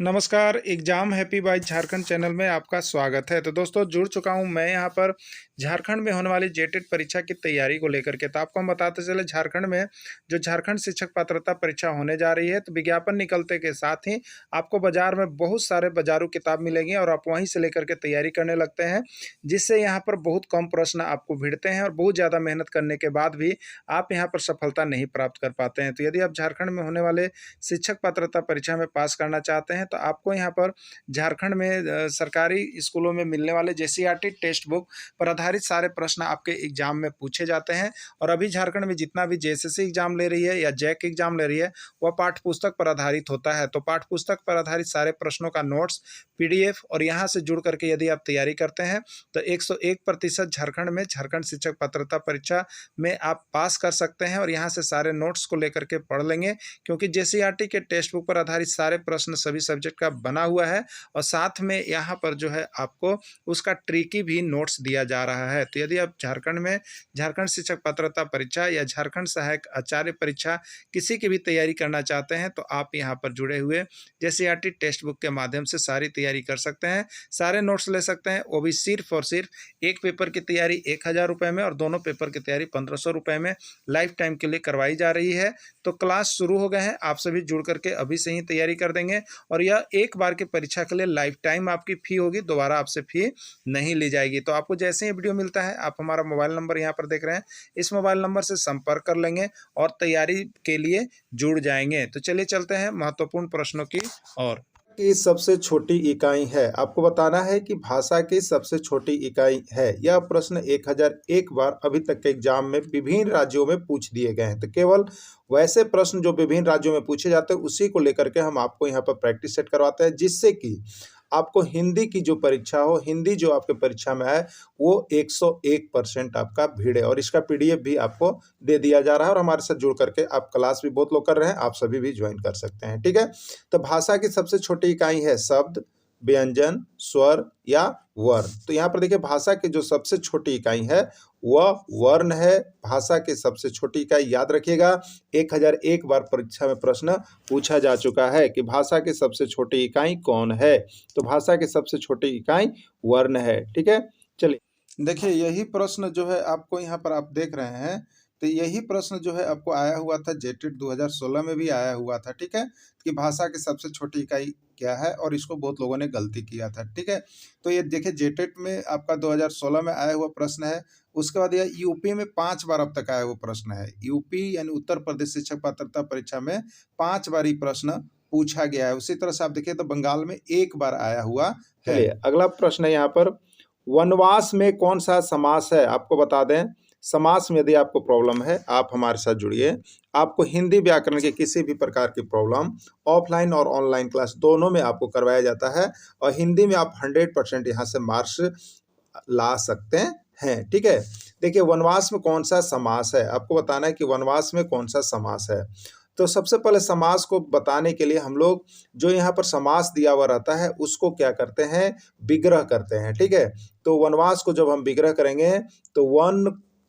नमस्कार, exam happy by Jharkhand channel में आपका स्वागत है। तो दोस्तों जुड़ चुका हूं मैं यहाँ पर झारखंड में होने वाली जेटेट परीक्षा की तैयारी को लेकर के। तो आपको हम बताते चले झारखंड में जो झारखंड शिक्षक पात्रता परीक्षा होने जा रही है, तो विज्ञापन निकलते के साथ ही आपको बाज़ार में बहुत सारे बाज़ारू किताब मिलेंगी और आप वहीं से लेकर के तैयारी करने लगते हैं, जिससे यहाँ पर बहुत कम प्रश्न आपको भिड़ते हैं और बहुत ज़्यादा मेहनत करने के बाद भी आप यहाँ पर सफलता नहीं प्राप्त कर पाते हैं। तो यदि आप झारखंड में होने वाले शिक्षक पात्रता परीक्षा में पास करना चाहते हैं, तो आपको यहाँ पर झारखंड में सरकारी स्कूलों में मिलने वाले जेसीईआरटी टेक्स्ट बुक पर आधारित सारे प्रश्न आपके एग्जाम में पूछे जाते हैं। और अभी झारखंड में जितना भी जेएसएससी एग्जाम ले रही है या जैक एग्जाम ले रही है, वह पाठ्य पुस्तक पर आधारित होता है। तो पाठ्य पुस्तक पर आधारित सारे प्रश्नों का नोट्स, पीडीएफ और यहाँ से जुड़ करके यदि आप तैयारी करते हैं तो 101% झारखंड में झारखंड शिक्षक पात्रता परीक्षा में आप पास कर सकते हैं। और यहाँ से सारे नोट्स को लेकर के पढ़ लेंगे, क्योंकि जेसीईआरटी के टेक्स्ट बुक पर आधारित सारे प्रश्न सभी सब्जेक्ट का बना हुआ है और साथ में यहाँ पर जो है आपको उसका ट्रिकी भी नोट्स दिया जा रहा है। तो यदि आप झारखंड में झारखंड शिक्षक पात्रता परीक्षा या झारखंड सहायक आचार्य परीक्षा किसी की भी तैयारी करना चाहते हैं, तो आप यहाँ पर जुड़े हुए जेसीईआरटी टेक्स्ट बुक के माध्यम से सारी तैयारी कर सकते हैं, सारे नोट्स ले सकते हैं। वो भी सिर्फ और सिर्फ एक पेपर की तैयारी 1000 रुपये में और दोनों पेपर की तैयारी 1500 रुपये में लाइफ टाइम के लिए करवाई जा रही है। तो क्लास शुरू हो गए हैं, आप सभी जुड़ करके अभी से ही तैयारी कर देंगे और यह एक बार की परीक्षा के लिए लाइफ टाइम आपकी फ़ी होगी, दोबारा आपसे फ़ी नहीं ली जाएगी। तो आपको जैसे ही वीडियो मिलता है, आप हमारा मोबाइल नंबर यहाँ पर देख रहे हैं, इस मोबाइल नंबर से संपर्क कर लेंगे और तैयारी के लिए जुड़ जाएंगे। तो चलिए चलते हैं महत्वपूर्ण प्रश्नों की ओर। की सबसे छोटी इकाई है, आपको बताना है कि भाषा की सबसे छोटी इकाई है। यह प्रश्न 1001 बार अभी तक के एग्जाम में विभिन्न राज्यों में पूछ दिए गए हैं। तो केवल वैसे प्रश्न जो विभिन्न राज्यों में पूछे जाते हैं उसी को लेकर के हम आपको यहाँ पर प्रैक्टिस सेट करवाते हैं, जिससे कि आपको हिंदी की जो परीक्षा हो, हिंदी जो आपके परीक्षा में है वो 101% आपका भिड़े। और इसका पीडीएफ भी आपको दे दिया जा रहा है और हमारे साथ जुड़ करके आप क्लास भी बहुत लोग कर रहे हैं, आप सभी भी ज्वाइन कर सकते हैं। ठीक है, तो भाषा की सबसे छोटी इकाई है शब्द, व्यंजन, स्वर या वर्ण। तो यहाँ पर देखिए भाषा की जो सबसे छोटी इकाई है वह वर्ण है। भाषा की सबसे छोटी इकाई याद रखिएगा, 1001 बार परीक्षा में प्रश्न पूछा जा चुका है कि भाषा की सबसे छोटी इकाई कौन है। तो भाषा की सबसे छोटी इकाई वर्ण है। ठीक है, चलिए देखिए यही प्रश्न जो है आपको यहाँ पर आप देख रहे हैं, तो यही प्रश्न जो है आपको आया हुआ था जेटेट 2016 में भी आया हुआ था। ठीक है, कि भाषा की सबसे छोटी इकाई क्या है, और इसको बहुत लोगों ने गलती किया था। ठीक है, तो ये देखिए जेटेट में आपका 2016 में आया हुआ प्रश्न है। उसके बाद यह यूपी में 5 बार अब तक आया हुआ प्रश्न है। यूपी यानी उत्तर प्रदेश शिक्षक पात्रता परीक्षा में 5 बार ये प्रश्न पूछा गया है। उसी तरह से आप देखिए तो बंगाल में 1 बार आया हुआ है। चलिए अगला प्रश्न है यहाँ पर, वनवास में कौन सा समास है, आपको बता दें। समास में यदि आपको प्रॉब्लम है आप हमारे साथ जुड़िए। आपको हिंदी व्याकरण के किसी भी प्रकार की प्रॉब्लम ऑफलाइन और ऑनलाइन क्लास दोनों में आपको करवाया जाता है और हिंदी में आप 100% यहाँ से मार्क्स ला सकते हैं। ठीक है, देखिए वनवास में कौन सा समास है, आपको बताना है कि वनवास में कौन सा समास है। तो सबसे पहले समास को बताने के लिए हम लोग जो यहाँ पर समास दिया हुआ रहता है उसको क्या करते हैं, विग्रह करते हैं। ठीक है, तो वनवास को जब हम विग्रह करेंगे तो वन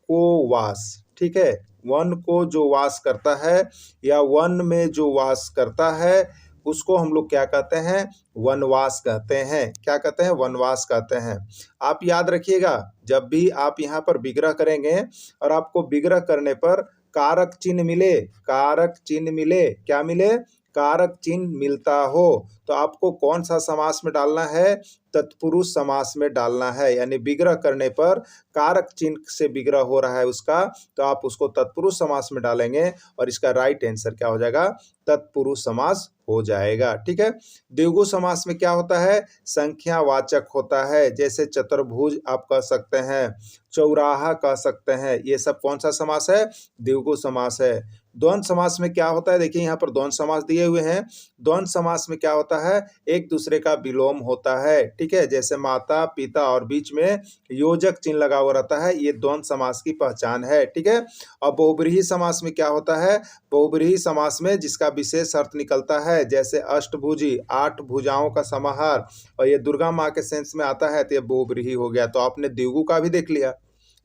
को वास, ठीक है, वन को जो वास करता है या वन में जो वास करता है उसको हम लोग क्या कहते हैं, वनवास कहते हैं। क्या कहते हैं, वनवास कहते हैं। आप याद रखिएगा, जब भी आप यहाँ पर विग्रह करेंगे और आपको विग्रह करने पर कारक चिन्ह मिले, कारक चिन्ह मिले, क्या मिले, कारक चिन्ह मिलता हो, तो आपको कौन सा समास में डालना है, तत्पुरुष समास में डालना है। यानी विग्रह करने पर कारक चिन्ह से विग्रह हो रहा है उसका, तो आप उसको तत्पुरुष समास में डालेंगे और इसका राइट आंसर क्या हो जाएगा, तत्पुरुष समास हो जाएगा। ठीक है, द्विगु समास में क्या होता है, संख्यावाचक होता है। जैसे चतुर्भुज आप कह सकते हैं, चौराहा कह सकते हैं, ये सब कौन सा समास है, द्विगु समास है। द्वंद्व समास में क्या होता है, देखिए यहाँ पर द्वंद्व समास दिए हुए हैं। द्वंद्व समास में क्या होता है, एक दूसरे का विलोम होता है। ठीक है, जैसे माता पिता और बीच में योजक चिन्ह लगा हुआ रहता है, ये द्वंद्व समास की पहचान है। ठीक है, और बहुब्रीहि समास में क्या होता है, बहुब्रीहि समास में जिसका विशेष अर्थ निकलता है, जैसे अष्टभुजी 8 भुजाओं का समाहार, और ये दुर्गा माँ के सेंस में आता है, तो ये बहुब्रीहि हो गया। तो आपने द्विगु का भी देख लिया,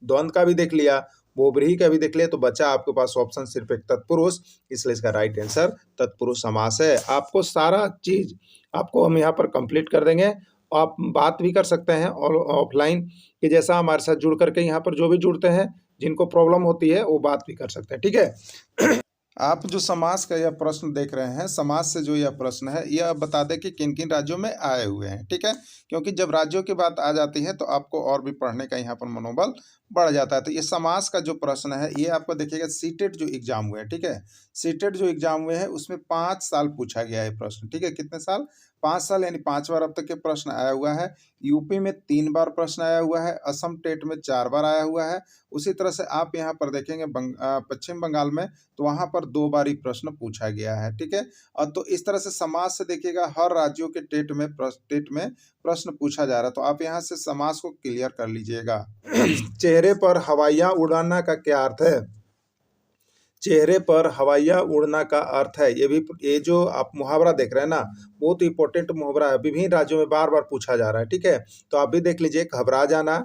द्वंद्व का भी देख लिया, बहुव्रीहि का भी देख ले तो बचा आपके पास ऑप्शन सिर्फ एक तत्पुरुष, इसलिए इसका राइट आंसर तत्पुरुष समास है। आपको सारा चीज आपको हम यहाँ पर कंप्लीट कर देंगे। आप बात भी कर सकते हैं और ऑफलाइन कि जैसा हमारे साथ जुड़ करके यहाँ पर जो भी जुड़ते हैं जिनको प्रॉब्लम होती है वो बात भी कर सकते हैं, ठीक है। आप जो समास का यह प्रश्न देख रहे हैं, समास से जो यह प्रश्न है यह बता दें कि किन किन राज्यों में आए हुए हैं, ठीक है। क्योंकि जब राज्यों की बात आ जाती है तो आपको और भी पढ़ने का यहाँ पर मनोबल बढ़ जाता है। तो ये समास का जो प्रश्न है ये आपको देखिएगा सीटेट जो एग्जाम हुए हैं, ठीक है, सीटेट जो एग्जाम हुए हैं उसमें 5 साल पूछा गया है प्रश्न, ठीक है। कितने साल? 5 साल, यानी 5 बार अब तक के प्रश्न आया हुआ है। यूपी में 3 बार प्रश्न आया हुआ है, असम टेट में 4 बार आया हुआ है। उसी तरह से आप यहाँ पर देखेंगे पश्चिम बंगाल में तो वहाँ पर 2 बार ही प्रश्न पूछा गया है, ठीक है। और तो इस तरह से समास से देखिएगा हर राज्यों के टेट में प्रश्न पूछा जा रहा है। तो आप यहाँ से समास को क्लियर कर लीजिएगा। चेहरे पर हवाइयाँ उड़ाना का क्या अर्थ है? चेहरे पर हवाइयाँ उड़ना का अर्थ है, ये जो आप मुहावरा देख रहे हैं ना, बहुत इंपॉर्टेंट मुहावरा है, विभिन्न राज्यों में बार बार पूछा जा रहा है, ठीक है। तो आप भी देख लीजिए, घबरा जाना,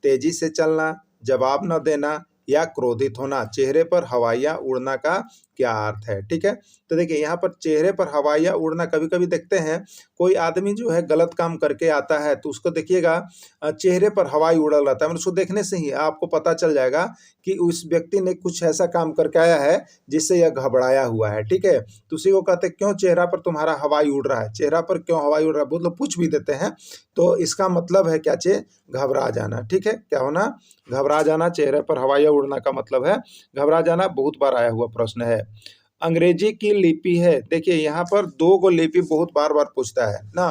तेजी से चलना, जवाब न देना या क्रोधित होना। चेहरे पर हवाइयाँ उड़ना का क्या अर्थ है, ठीक है। तो देखिए यहाँ पर चेहरे पर हवाइयाँ उड़ना, कभी कभी देखते हैं कोई आदमी जो है गलत काम करके आता है तो उसको देखिएगा चेहरे पर हवाई उड़ल रहता है, मतलब उसको देखने से ही आपको पता चल जाएगा कि उस व्यक्ति ने कुछ ऐसा काम करके आया है जिससे यह घबराया हुआ है, ठीक है। तो उसी को कहते हैं क्यों चेहरा पर तुम्हारा हवाई उड़ रहा है, चेहरा पर क्यों हवाई उड़ रहा है, मतलब पूछ भी देते हैं। तो इसका मतलब है क्या? घबरा जाना, ठीक है। क्या होना? घबरा जाना। चेहरे पर हवाइयाँ उड़ना का मतलब है घबरा जाना। बहुत बार आया हुआ प्रश्न है। अंग्रेजी की लिपि है, देखिए यहाँ पर 2 गो लिपि बहुत बार बार पूछता है ना,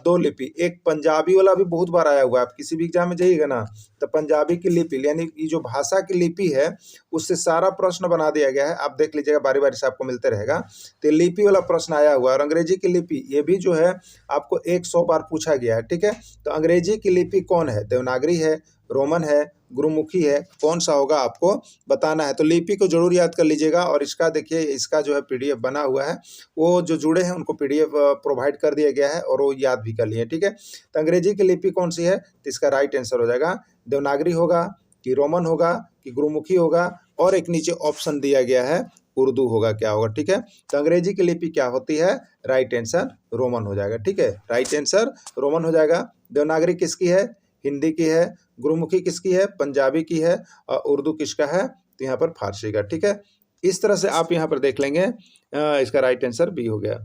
2 लिपि। एक पंजाबी वाला भी बहुत बार आया हुआ है, आप किसी भी एग्जाम में जाइएगा ना तो पंजाबी की लिपि यानी ये जो भाषा की लिपि है उससे सारा प्रश्न बना दिया गया है। आप देख लीजिएगा, बारी बारी से आपको मिलते रहेगा। तो लिपि वाला प्रश्न आया हुआ है और अंग्रेजी की लिपि ये भी जो है आपको 100 बार पूछा गया है, ठीक है। तो अंग्रेजी की लिपि कौन है? देवनागरी है, रोमन है, गुरुमुखी है, कौन सा होगा आपको बताना है। तो लिपि को जरूर याद कर लीजिएगा। और इसका देखिए, इसका जो है पीडीएफ बना हुआ है, वो जो जुड़े हैं उनको पीडीएफ प्रोवाइड कर दिया गया है और वो याद भी कर लिए, ठीक है। तो अंग्रेजी की लिपि कौन सी है? तो इसका राइट आंसर हो जाएगा देवनागरी होगा कि रोमन होगा कि गुरुमुखी होगा, और एक नीचे ऑप्शन दिया गया है उर्दू होगा, क्या होगा, ठीक है। तो अंग्रेजी की लिपि क्या होती है? राइट आंसर रोमन हो जाएगा, ठीक है। राइट आंसर रोमन हो जाएगा। देवनागरी किसकी है? हिंदी की है। गुरुमुखी किसकी है? पंजाबी की है। और उर्दू किसका है? तो यहाँ पर फारसी का, ठीक है। इस तरह से आप यहाँ पर देख लेंगे। इसका राइट आंसर बी हो गया।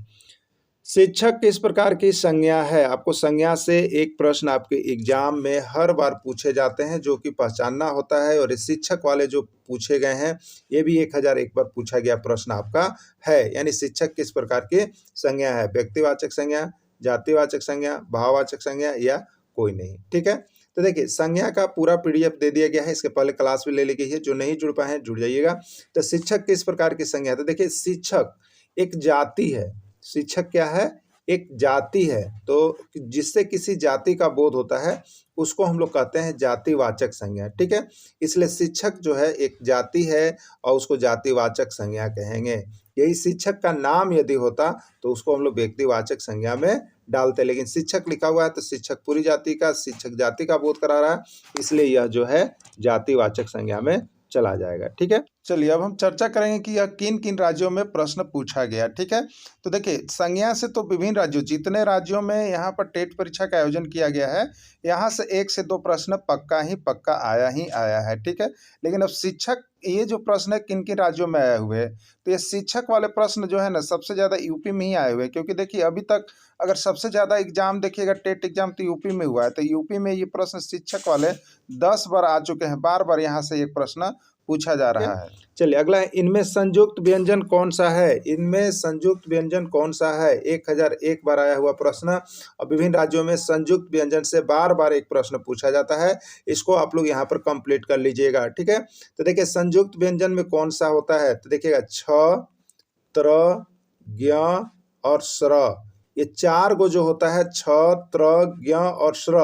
शिक्षक किस प्रकार की संज्ञा है? आपको संज्ञा से एक प्रश्न आपके एग्जाम में हर बार पूछे जाते हैं जो कि पहचानना होता है। और इस शिक्षक वाले जो पूछे गए हैं ये भी 1001 बार पूछा गया प्रश्न आपका है। यानी शिक्षक किस प्रकार की संज्ञा है? व्यक्तिवाचक संज्ञा, जातिवाचक संज्ञा, भाववाचक संज्ञा या कोई नहीं, ठीक है। तो देखिए, संज्ञा का पूरा पीडीएफ दे दिया गया है, इसके पहले क्लास भी ले ली गई है। जो नहीं जुड़ पाए हैं जुड़ जाइएगा। तो शिक्षक किस प्रकार की संज्ञा है? तो देखिए, शिक्षक एक जाति है। शिक्षक क्या है? एक जाति है। तो जिससे किसी जाति का बोध होता है उसको हम लोग कहते हैं जातिवाचक संज्ञा, ठीक है। इसलिए शिक्षक जो है एक जाति है और उसको जातिवाचक संज्ञा कहेंगे। यही शिक्षक का नाम यदि होता तो उसको हम लोग व्यक्तिवाचक संज्ञा में डालते, लेकिन शिक्षक लिखा हुआ है तो शिक्षक पूरी जाति का, शिक्षक जाति का बोध करा रहा है, इसलिए यह जो है जातिवाचक संज्ञा में चला जाएगा, ठीक है। चलिए अब हम चर्चा करेंगे कि यह किन किन राज्यों में प्रश्न पूछा गया, ठीक है। तो देखिए, संज्ञा से तो विभिन्न राज्यों, जितने राज्यों में यहाँ पर टेट परीक्षा का आयोजन किया गया है यहाँ से 1 से 2 प्रश्न पक्का आया ही आया है, ठीक है। लेकिन अब शिक्षक, ये जो प्रश्न है किन किन राज्यों में आए हुए हैं, तो ये शिक्षक वाले प्रश्न जो है ना सबसे ज़्यादा यूपी में ही आए हुए हैं। क्योंकि देखिए, अभी तक अगर सबसे ज़्यादा एग्जाम देखिएगा टेट एग्जाम तो यूपी में हुआ है। तो यूपी में ये प्रश्न शिक्षक वाले 10 बार आ चुके हैं, बार बार यहाँ से एक प्रश्न पूछा जा रहा है। चलिए अगला है, इनमें संयुक्त व्यंजन कौन सा है? इनमें संयुक्त व्यंजन कौन सा है? 1001 बार आया हुआ प्रश्न। और विभिन्न राज्यों में संयुक्त व्यंजन से बार बार एक प्रश्न पूछा जाता है। इसको आप लोग यहाँ पर कंप्लीट कर लीजिएगा, ठीक है। तो देखिए, संयुक्त व्यंजन में कौन सा होता है? तो देखिएगा, छ, त्र, ज्ञ और स्र, ये 4 गो जो होता है, छ, त्र, ज्ञ और स्र,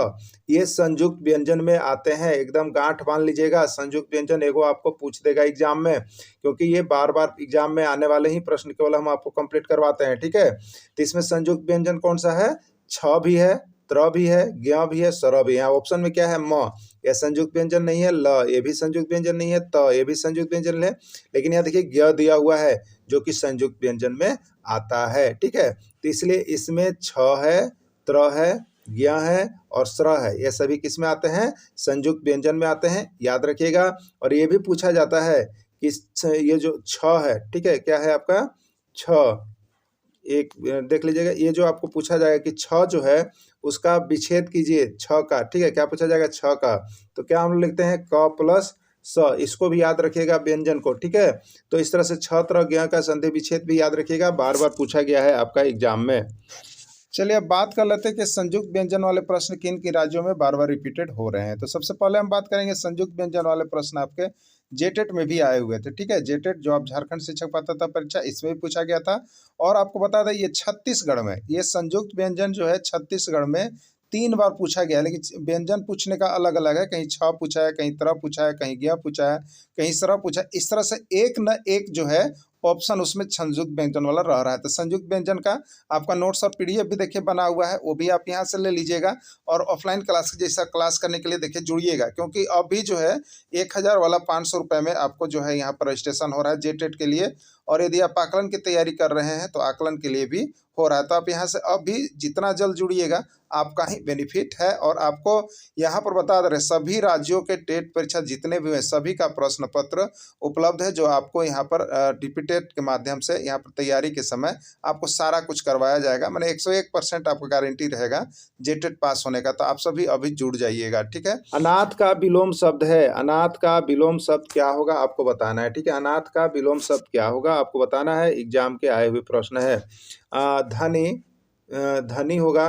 ये संयुक्त व्यंजन में आते हैं। एकदम गांठ बांध लीजिएगा। संयुक्त व्यंजन एगो आपको पूछ देगा एग्जाम में, क्योंकि ये बार बार एग्जाम में आने वाले ही प्रश्न केवल हम आपको कंप्लीट करवाते हैं, ठीक है। तो इसमें संयुक्त व्यंजन कौन सा है? छ भी है, त्र भी है, ज्ञ भी है, स्र भी है। ऑप्शन में क्या है? म। यह संयुक्त व्यंजन नहीं है। ल ये भी संयुक्त व्यंजन नहीं है। त ये भी संयुक्त व्यंजन है। लेकिन यहाँ देखिए ज्ञ दिया हुआ है जो कि संयुक्त व्यंजन में आता है। ठीक है, तो इसलिए इसमें छ है, त्र है, ज्ञ है और स्र है। ये सभी किस में आते हैं? संयुक्त व्यंजन में आते हैं, याद रखिएगा। और ये भी पूछा जाता है कि ये जो छ है, ठीक है, क्या है आपका? छ। एक देख लीजिएगा, ये जो आपको पूछा जाएगा कि छ जो है उसका विच्छेद कीजिए छ का। ठीक है, क्या पूछा जाएगा? छ का। तो क्या हम लोग लिखते हैं? क प्लस स। इसको भी याद रखिएगा व्यंजन को। ठीक है, तो इस तरह से छ, त्र, ज्ञ का संधि विच्छेद भी याद रखिएगा, बार बार पूछा गया है आपका एग्जाम में। चलिए अब बात कर लेते हैं कि संयुक्त व्यंजन वाले प्रश्न किन किन राज्यों में बार बार रिपीटेड हो रहे हैं। तो सबसे पहले हम बात करेंगे संयुक्त व्यंजन वाले प्रश्न आपके जेटेट में भी आए हुए थे। ठीक है, जेटेट जो आप झारखंड शिक्षक पात्रता परीक्षा, इसमें भी पूछा गया था। और आपको बता दें ये छत्तीसगढ़ में ये संयुक्त व्यंजन जो है छत्तीसगढ़ में 3 बार पूछा गया है। लेकिन व्यंजन पूछने का अलग अलग है, कहीं छ पूछा है, कहीं त्र पूछा है, कहीं ज्ञ पूछा है, कहीं स्र पूछा है। इस तरह से एक न एक जो है ऑप्शन उसमें संयुक्त व्यंजन वाला रह रहा है। तो संयुक्त व्यंजन का आपका नोट्स और पीडीएफ भी देखिए बना हुआ है, वो भी आप यहाँ से ले लीजिएगा। और ऑफलाइन क्लास जैसा क्लास करने के लिए देखिए जुड़िएगा, क्योंकि अभी जो है 1000 वाला 500 रुपये में आपको जो है यहाँ पर रजिस्ट्रेशन हो रहा है जेटेट के लिए। और यदि आप आकलन की तैयारी कर रहे हैं तो आकलन के लिए भी हो रहा है। तो आप यहाँ से अभी जितना जल्द जुड़िएगा आपका ही बेनिफिट है। और आपको यहाँ पर बता दे रहे सभी राज्यों के टेट परीक्षा जितने भी हैं सभी का प्रश्न पत्र उपलब्ध है, जो आपको यहाँ पर डीपीटेट के माध्यम से यहाँ पर तैयारी के समय आपको सारा कुछ करवाया जाएगा। मैंने 101% आपको गारंटी रहेगा जेटेट पास होने का। तो आप सभी अभी जुड़ जाइएगा। ठीक है, अनाथ का विलोम शब्द है। अनाथ का विलोम शब्द क्या होगा आपको बताना है। ठीक है, अनाथ का विलोम शब्द क्या होगा आपको बताना है, एग्जाम के आए हुए प्रश्न है। धनी, धनी होगा,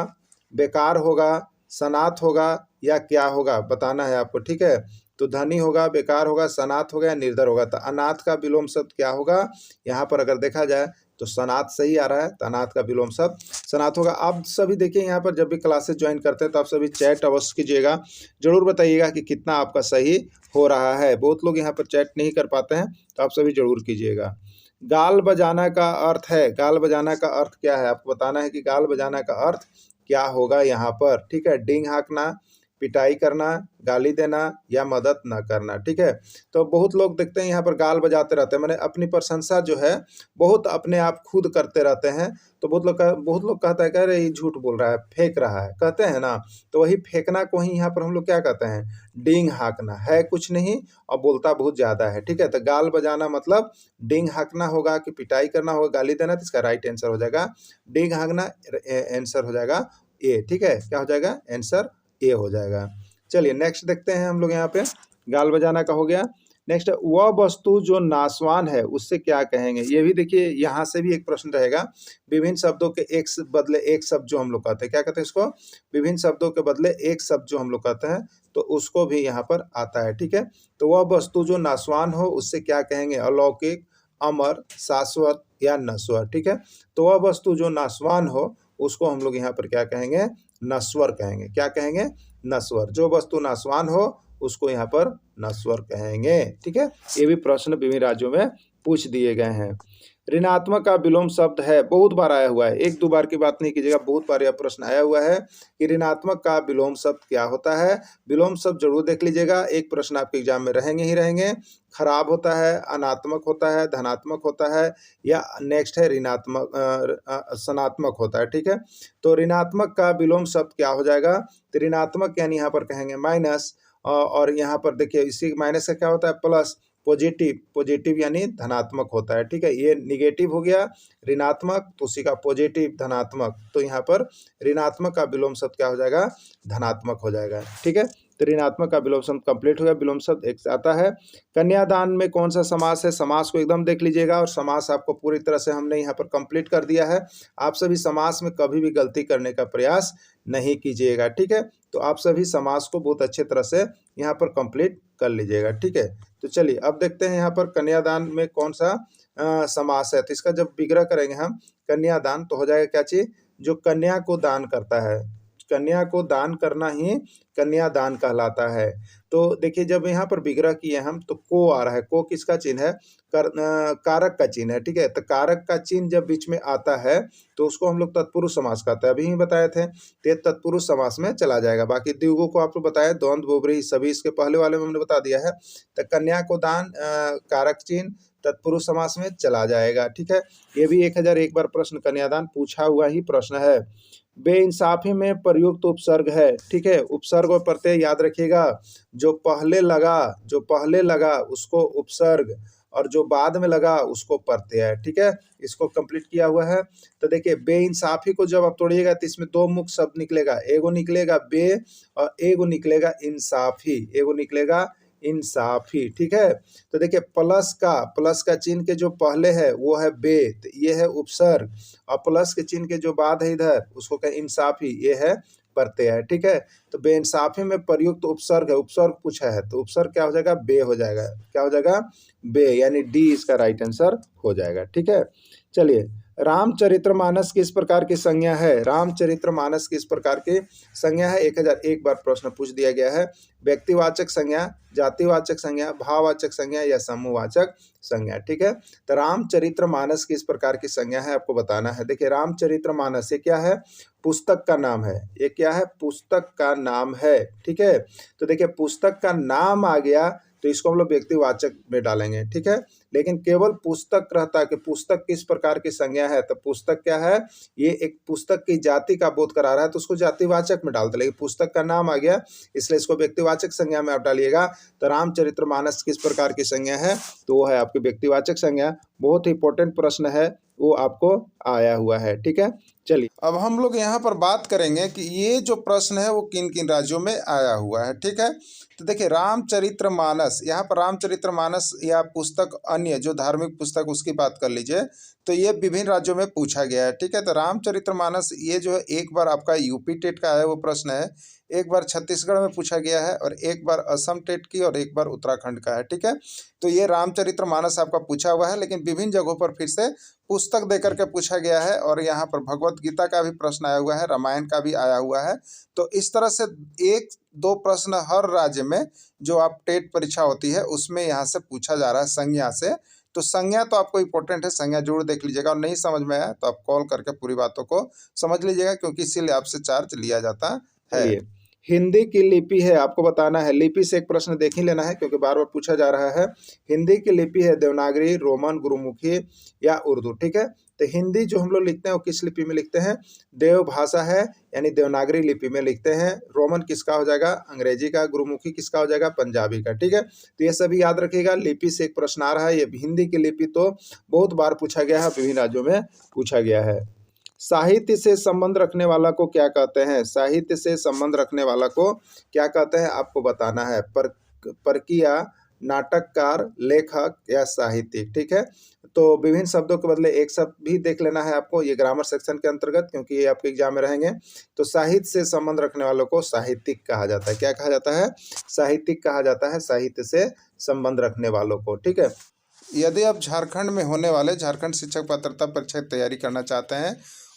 बेकार होगा, सनाथ होगा या क्या होगा बताना है आपको। ठीक है, तो धनी होगा, बेकार होगा, सनाथ होगा या निर्धर होगा। तो अनाथ का विलोम शब्द क्या होगा? यहाँ पर अगर देखा जाए तो सनाथ सही आ रहा है, तो अनाथ का विलोम शब्द सनाथ होगा। आप सभी देखिए यहाँ पर जब भी क्लासेस ज्वाइन करते हैं तो आप सभी चैट अवश्य कीजिएगा, जरूर बताइएगा कि कितना आपका सही हो रहा है। बहुत लोग यहाँ पर चैट नहीं कर पाते हैं, तो आप सभी जरूर कीजिएगा। गाल बजाना का अर्थ है, गाल बजाना का अर्थ क्या है आपको बताना है कि गाल बजाना का अर्थ क्या होगा यहाँ पर। ठीक है, डींग हाँकना, पिटाई करना, गाली देना या मदद न करना। ठीक है, तो बहुत लोग देखते हैं यहाँ पर गाल बजाते रहते हैं, मैंने अपनी प्रशंसा जो है बहुत अपने आप खुद करते रहते हैं। तो बहुत लोग कहता है कि अरे ये झूठ बोल रहा है, फेंक रहा है, कहते हैं ना। तो वही फेंकना को ही यहाँ पर हम लोग क्या कहते हैं? डींग हाँकना है, कुछ नहीं और बोलता बहुत ज़्यादा है। ठीक है, तो गाल बजाना मतलब डींग हाँकना होगा कि पिटाई करना होगा, गाली देना, तो इसका राइट आंसर हो जाएगा डींग हाँकना। आंसर हो जाएगा ए। ठीक है, क्या हो जाएगा? आंसर ए हो जाएगा। चलिए नेक्स्ट देखते हैं हम लोग यहाँ पे, गाल बजाना का हो गया। नेक्स्ट, वह वस्तु जो नाशवान है उससे क्या कहेंगे? ये भी देखिए यहाँ से भी एक प्रश्न रहेगा। विभिन्न शब्दों के एक बदले एक शब्द जो हम लोग कहते हैं, क्या कहते हैं इसको? विभिन्न शब्दों के बदले एक शब्द जो हम लोग कहते हैं, तो उसको भी यहाँ पर आता है। ठीक है, तो वह वस्तु जो नाशवान हो उससे क्या कहेंगे? अलौकिक, अमर, शाश्वत या नश्वर। ठीक है, तो वह वस्तु जो नाशवान हो उसको हम लोग यहाँ पर क्या कहेंगे? नश्वर कहेंगे। क्या कहेंगे? नश्वर। जो वस्तु नाशवान हो उसको यहाँ पर नश्वर कहेंगे। ठीक है, ये भी प्रश्न विभिन्न राज्यों में पूछ दिए गए हैं। ऋणात्मक का विलोम शब्द है, बहुत बार आया हुआ है, 1-2 बार की बात नहीं कीजिएगा, बहुत बार यह प्रश्न आया हुआ है कि ऋणात्मक का विलोम शब्द क्या होता है। विलोम शब्द जरूर देख लीजिएगा, एक प्रश्न आपके एग्जाम में रहेंगे ही रहेंगे। खराब होता है, अनात्मक होता है, धनात्मक होता है या नेक्स्ट है ऋणात्मक सनात्मक होता है। ठीक है, तो ऋणात्मक का विलोम शब्द क्या हो जाएगा? तो ऋणात्मक यानी यहाँ पर कहेंगे माइनस, और यहाँ पर देखिए इसी माइनस का क्या होता है? प्लस। पॉजिटिव, पॉजिटिव यानी धनात्मक होता है। ठीक है, ये निगेटिव हो गया ऋणात्मक, तो उसी का पॉजिटिव धनात्मक, तो यहाँ पर ऋणात्मक का विलोम शब्द क्या हो जाएगा? धनात्मक हो जाएगा। ठीक है, तो ऋणात्मक का विलोम शब्द कंप्लीट हो गया। विलोम शब्द एक आता है। कन्यादान में कौन सा समास है? समास को एकदम देख लीजिएगा, और समास आपको पूरी तरह से हमने यहाँ पर कंप्लीट कर दिया है। आप सभी समास में कभी भी गलती करने का प्रयास नहीं कीजिएगा। ठीक है, तो आप सभी समास को बहुत अच्छे तरह से यहाँ पर कंप्लीट कर लीजिएगा। ठीक है, तो चलिए अब देखते हैं यहाँ पर कन्यादान में कौन सा समास है। तो इसका जब विग्रह करेंगे हम कन्यादान, तो हो जाएगा क्या चीज? जो कन्या को दान करता है, कन्या को दान करना ही कन्यादान कहलाता है। तो देखिए जब यहाँ पर विग्रह किए हम तो को आ रहा है, को किसका चिन्ह है? कारक का चिन्ह है, ठीक है। तो कारक का चिन्ह जब बीच में आता है तो उसको हम लोग तत्पुरुष समास कहते हैं, अभी ही बताए थे। तो ये तत्पुरुष समास में चला जाएगा। बाकी द्विगु को आपको बताया, द्वंद्व, बहुब्रीहि सभी इसके पहले वाले में हमने बता दिया है। तो कन्या को दान कारक चिन्ह तत्पुरुष समास में चला जाएगा, ठीक है। ये भी 1001 बार प्रश्न कन्यादान पूछा हुआ ही प्रश्न है। बेइंसाफी में प्रयुक्त उपसर्ग है, ठीक है। उपसर्ग और प्रत्यय याद रखिएगा, जो पहले लगा उसको उपसर्ग और जो बाद में लगा उसको प्रत्यय, ठीक है। इसको कंप्लीट किया हुआ है। तो देखिए बेइंसाफी को जब आप तोड़िएगा तो इसमें दो मुख्य शब्द निकलेगा, एगो निकलेगा बे और एगो निकलेगा इंसाफी, एगो निकलेगा इंसाफी, ठीक है। तो देखिए प्लस का चिन्ह के जो पहले है वो है बे, तो ये है उपसर्ग, और प्लस के चिन्ह के जो बाद है इधर उसको कहें इंसाफी, ये है प्रत्यय है, ठीक है। तो बेइंसाफी में प्रयुक्त उपसर्ग है, उपसर्ग पूछा है तो उपसर्ग क्या हो जाएगा? बे हो जाएगा। क्या हो जाएगा? बे, यानी डी इसका राइट आंसर हो जाएगा, ठीक है। चलिए, रामचरितमानस किस प्रकार की संज्ञा है? रामचरितमानस किस प्रकार की संज्ञा है? 1001 बार प्रश्न पूछ दिया गया है। व्यक्तिवाचक संज्ञा, जातिवाचक संज्ञा, भाववाचक संज्ञा या समूहवाचक संज्ञा, ठीक है। तो रामचरितमानस किस प्रकार की संज्ञा है आपको बताना है। देखिए रामचरितमानस ये क्या है? पुस्तक का नाम है। ये क्या है? पुस्तक का नाम है, ठीक है। तो देखिए पुस्तक का नाम आ गया तो इसको हम लोग व्यक्तिवाचक में डालेंगे, ठीक है। लेकिन केवल पुस्तक रहता है कि पुस्तक किस प्रकार की संज्ञा है, तो पुस्तक क्या है? ये एक पुस्तक की जाति का बोध करा रहा है तो उसको जातिवाचक में डालते, लेकिन पुस्तक का नाम आ गया इसलिए इसको व्यक्तिवाचक संज्ञा में आप डालिएगा। तो रामचरितमानस किस प्रकार की संज्ञा है? तो वो है आपकी व्यक्तिवाचक संज्ञा। बहुत ही इंपॉर्टेंट प्रश्न है, वो आपको आया हुआ है, ठीक है। चलिए अब हम लोग यहाँ पर बात करेंगे कि ये जो प्रश्न है वो किन किन राज्यों में आया हुआ है, ठीक है। तो देखिए रामचरितमानस, यहाँ पर रामचरितमानस या पुस्तक अन्य जो धार्मिक पुस्तक उसकी बात कर लीजिए, तो ये विभिन्न राज्यों में पूछा गया है, ठीक है। तो रामचरितमानस ये जो है एक बार आपका यूपी टेट का है वो प्रश्न है, एक बार छत्तीसगढ़ में पूछा गया है और एक बार असम टेट की और एक बार उत्तराखंड का है, ठीक है। तो ये रामचरितमानस आपका पूछा हुआ है, लेकिन विभिन्न जगहों पर फिर से पुस्तक देकर के पूछा गया है। और यहाँ पर भगवत गीता का भी प्रश्न आया हुआ है, रामायण का भी आया हुआ है। तो इस तरह से एक दो प्रश्न हर राज्य में जो आप टेट परीक्षा होती है उसमें यहाँ से पूछा जा रहा है संज्ञा से। तो संज्ञा तो आपको इंपॉर्टेंट है, संज्ञा जरूर देख लीजिएगा, और नहीं समझ में आया तो आप कॉल करके पूरी बातों को समझ लीजिएगा, क्योंकि इसीलिए आपसे चार्ज लिया जाता है। हिंदी की लिपि है, आपको बताना है। लिपि से एक प्रश्न देख ही लेना है क्योंकि बार बार पूछा जा रहा है। हिंदी की लिपि है देवनागरी, रोमन, गुरुमुखी या उर्दू, ठीक है। तो हिंदी जो हम लोग लिखते हैं वो किस लिपि में लिखते हैं? देव भाषा है यानी देवनागरी लिपि में लिखते हैं। रोमन किसका हो जाएगा? अंग्रेजी का। गुरुमुखी किसका हो जाएगा? पंजाबी का, ठीक है। तो ये सभी याद रखिएगा। लिपि से एक प्रश्न आ रहा है। ये हिंदी की लिपि तो बहुत बार पूछा गया है, विभिन्न राज्यों में पूछा गया है। साहित्य से संबंध रखने वाला को क्या कहते हैं? साहित्य से संबंध रखने वाला को क्या कहते हैं आपको बताना है। परकिया, नाटककार, लेखक या साहित्यिक, ठीक है। तो विभिन्न शब्दों के बदले एक शब्द भी देख लेना है आपको, ये ग्रामर सेक्शन के अंतर्गत, क्योंकि ये आपके एग्जाम में रहेंगे। तो साहित्य से संबंध रखने वालों को साहित्यिक कहा जाता है। क्या कहा जाता है? साहित्यिक कहा जाता है, साहित्य से संबंध रखने वालों को, ठीक है। यदि आप झारखंड में होने वाले झारखंड शिक्षक पात्रता परीक्षा की तैयारी करना चाहते हैं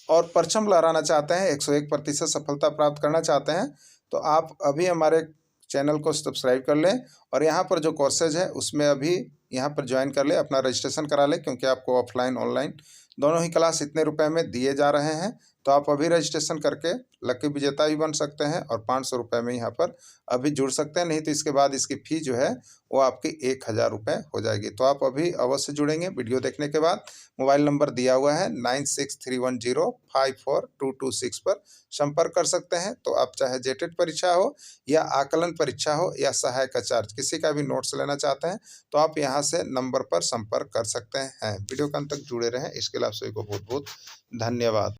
और परचम लहराना चाहते हैं, 101% सफलता प्राप्त करना चाहते हैं, तो आप अभी हमारे चैनल को सब्सक्राइब कर लें और यहाँ पर जो कोर्सेज है उसमें अभी यहाँ पर ज्वाइन कर ले, अपना रजिस्ट्रेशन करा लें, क्योंकि आपको ऑफलाइन ऑनलाइन दोनों ही क्लास इतने रुपए में दिए जा रहे हैं। तो आप अभी रजिस्ट्रेशन करके लकी विजेता भी बन सकते हैं और 500 रुपये में यहाँ पर अभी जुड़ सकते हैं। नहीं तो इसके बाद इसकी फ़ी जो है वो आपकी 1000 रुपये हो जाएगी। तो आप अभी अवश्य जुड़ेंगे। वीडियो देखने के बाद मोबाइल नंबर दिया हुआ है 9631054226 पर संपर्क कर सकते हैं। तो आप चाहे जेटेट परीक्षा हो या आकलन परीक्षा हो या सहायक आचार्य किसी का भी नोट्स लेना चाहते हैं तो आप यहाँ से नंबर पर संपर्क कर सकते हैं। वीडियो के अंत तक जुड़े रहें। इसके लिए आप सभी को बहुत बहुत धन्यवाद।